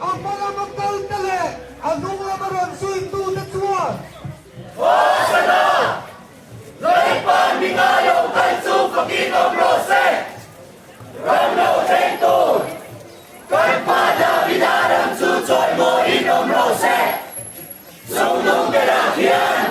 Ang mga magdaldali, ang mga maransoy tulad suwan. Sumnong karakyan.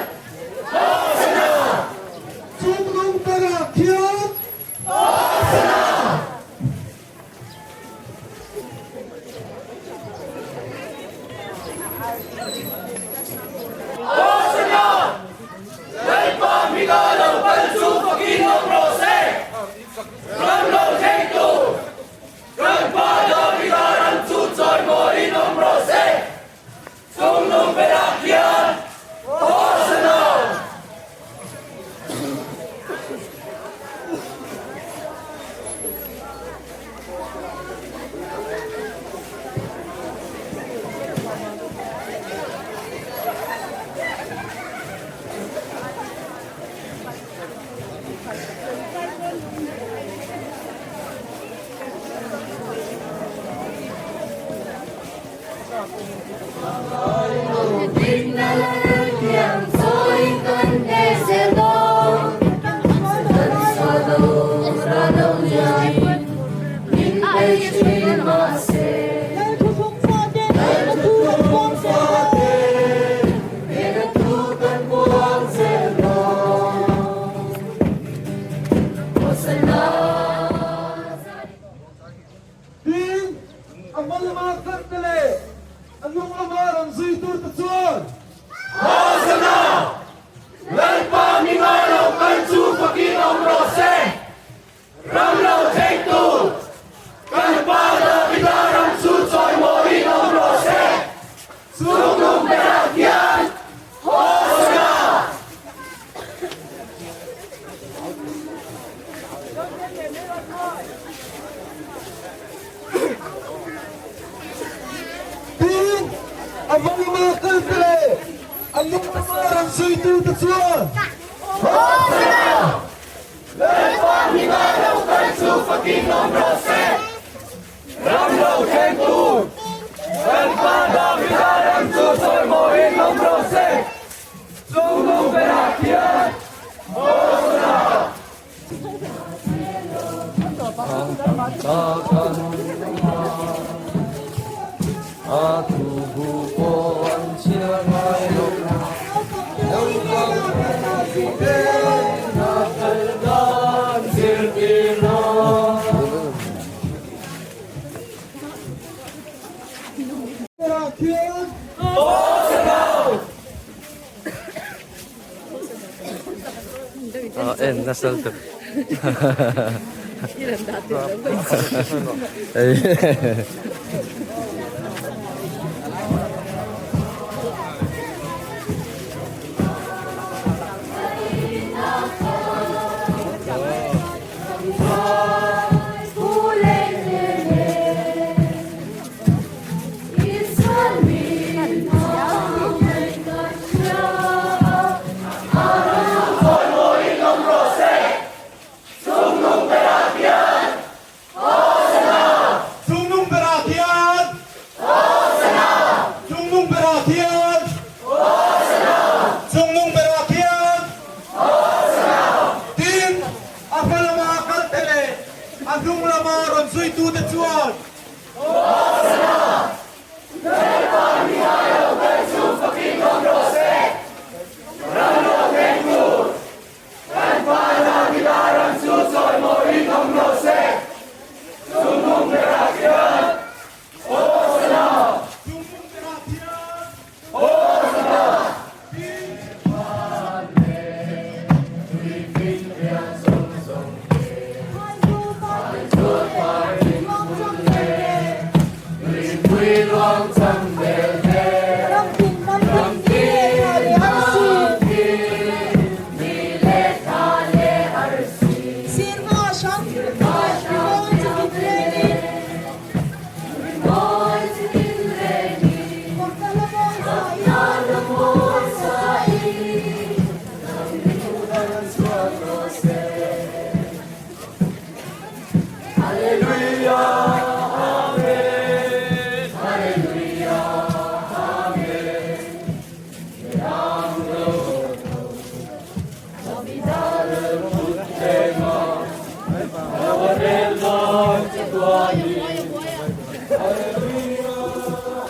Ang mga kandali, ang mga amaran sa ito tatsuan. Ang mga kandali, ang mga amaran sa ito tatsuan. At tubuh ang sinamayo ng pagkakasipin na kaldan silpino. Nasal to. Ilan dati lang. Ay.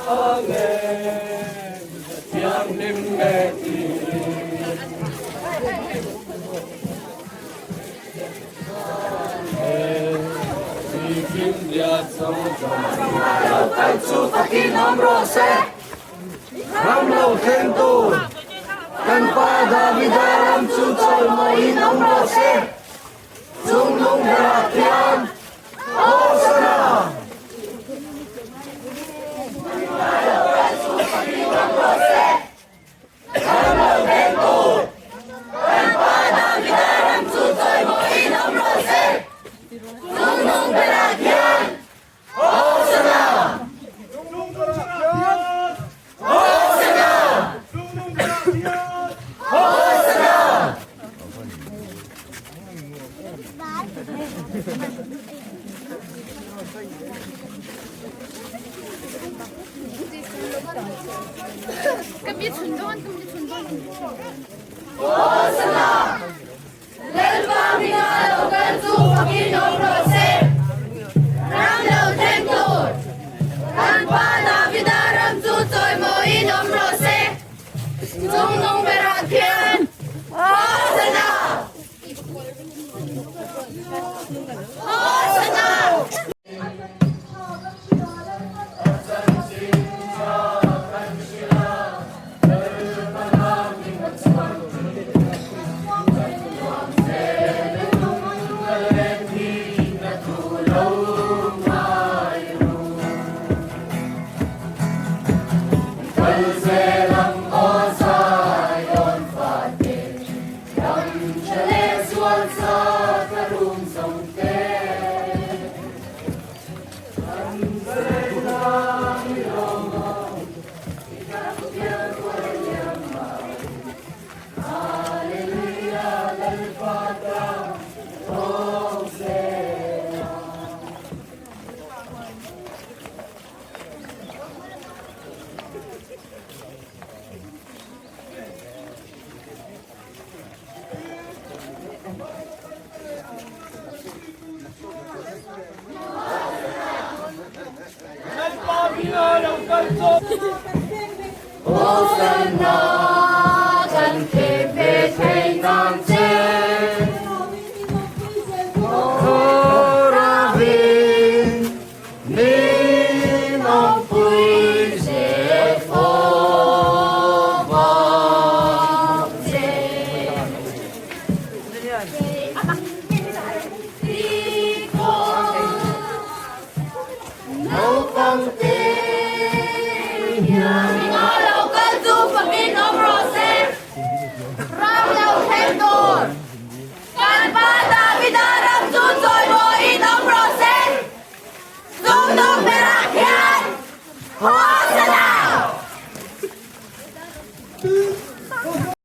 Yang lim meti Si kim liat song song Tay chu takin amrose Ram lo khen tu Kan pa Davidaram chu chol mo in amrose Chung nung berakyan Hosana Tunong berakyan! Tunong berakyan! 금비 준동한 금비 준동.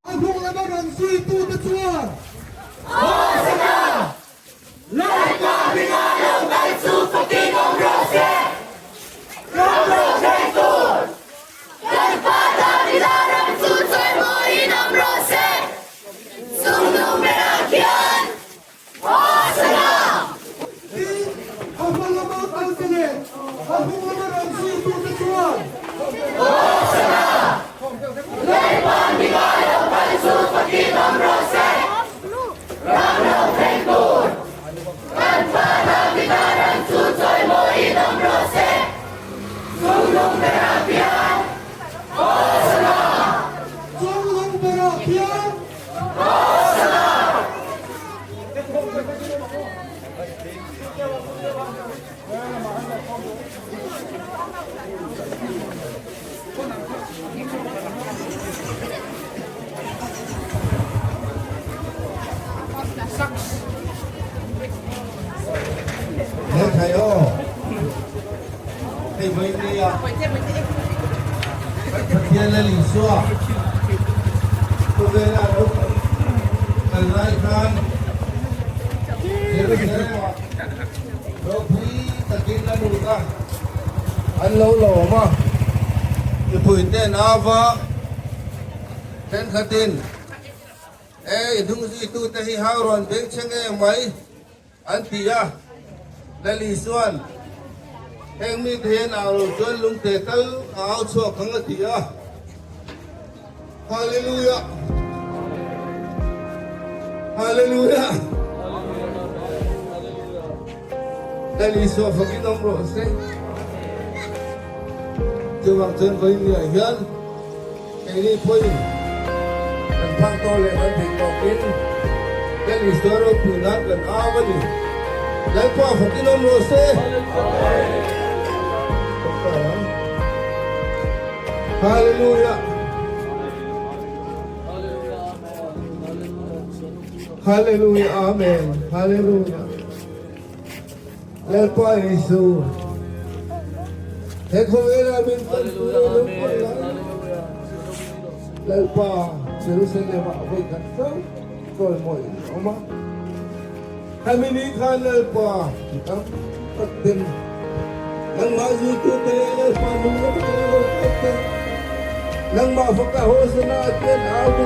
Agung Lebanon Suitu Tecuan! Agung Lebanon Suitu Tecuan! Tunong berakyan! Nhớ thầy ô Thầy với đi ạ Thiên là lì xua Tôi về là lúc Cần lại khan Thế bây giờ ạ Đô phí ta kinh là đủ ta Anh lâu lỗ mà Thì phủi tên áo vợ Tên khá tin Ê, đúng gì tu ta hi hao ròn Bên chân em mấy Anh tì à Lali Suan heng mi the nào chuan lung te tal áo chua khang ati a hallelujah hallelujah dali so fakin om ro se chu wang chen koi ni hian cái này phơi mình phang to lên mình thịt bò kín cái này sữa rồi phụ nát gần ao cái gì lấy qua phải cái nón lụa xe hallelujah hallelujah amen hallelujah lấy qua Giêsu thế không biết là mình cần lấy qua Jerusalem mà với cảnh sống rồi mọi ông má hai mươi ní khan lấy qua thì các tất tình nang mà dù tu tế lấy qua mùng lấy qua nang mà phật cả hồ sơn tiền áo tu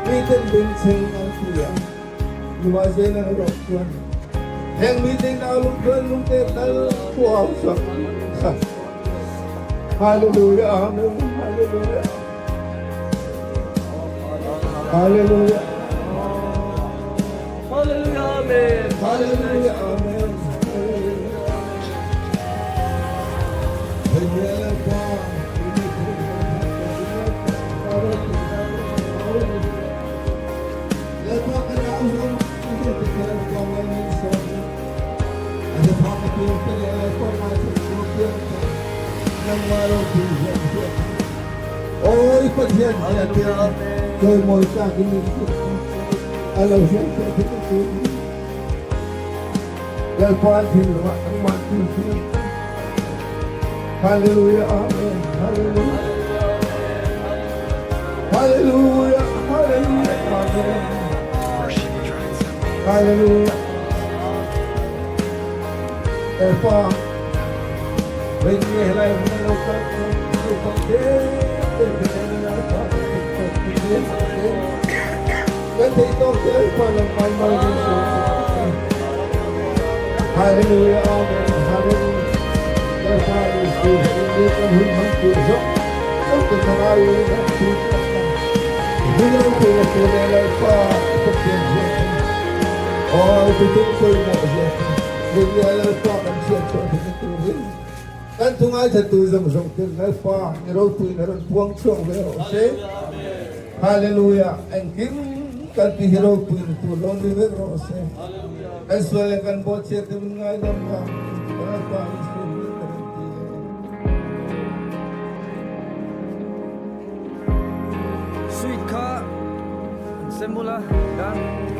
mi tên bình sinh áo kia nhưng mà giờ nó đọc xuân hẹn mi tên áo lung tên tal của áo xuân hallelujah amen hallelujah hallelujah Hallelujah, amen. hallelujah amen ôi con hiền rồi mỗi cả cái mình lâu hiền sẽ thích lần qua thì bạn các bạn tin hallelujah amen hallelujah hallelujah hallelujah amen hallelujah lần qua mình nghe lại mình lâu các con Hallelujah, amen, hallelujah. The Father is good, and He must be so. Something that I will not do. We don't feel it in the far, but oh, to do so much. We will talk and share something to Him. And to my tattoo, something that far, you know, to the one song, say, hallelujah, and King. Kanti hero pun tu lonely with rose. As well as can both set them in the Sweet car, semula, dan